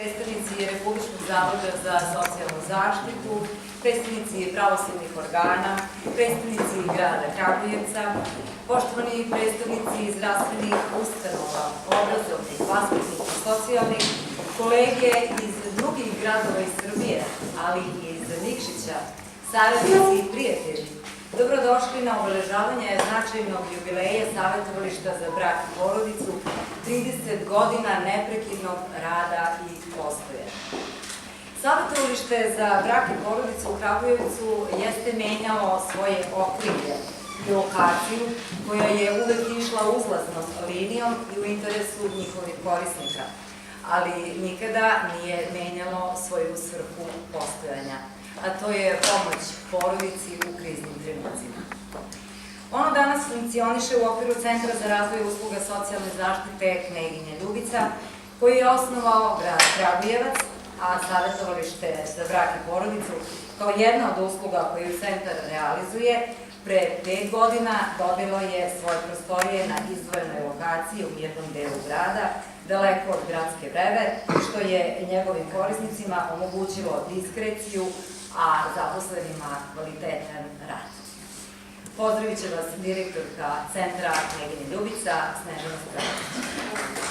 Predstavnici Republičkog zavoda za socijalnu zaštitu, predstavnici pravosudnih organa, predstavnici grada Kragujevca, poštovani predstavnici zdravstvenih ustanova, obrazovnih, vaspitnih i socijalnih, kolege iz drugih gradova iz Srbije, ali i iz Nikšića, saradnici i prijatelji, dobrodošli na obeležavanje značajnog jubileja Savetovališta za brak i porodicu, 30 godina neprekidnog rada i postojanja. Savetovalište za brak i porodicu u Kragujevcu jeste menjalo svoje okrilje i lokaciju koja je uvek išla uzlaznom linijom i u interesu njihovih korisnika, ali nikada nije menjalo svoju svrhu postojanja, a to je pomoć porodici u kriznim trenucima. Ono danas funkcioniše u okviru Centra za razvoj usluga socijalne zaštite Kneginja Ljubica, koji je osnovao grad Kragujevac, a Savetovalište za brak i porodicu, kao jedna od usluga koju centar realizuje, pre 5 godina dobilo je svoje prostorije na izdvojenoj lokaciji u jednom delu grada, daleko od gradske breve, što je njegovim korisnicima omogućilo diskreciju, a zaposlenima kvalitetan rad. Pozdravit će vas direktorka Centra Kneginja Ljubica, Snežana Skratić.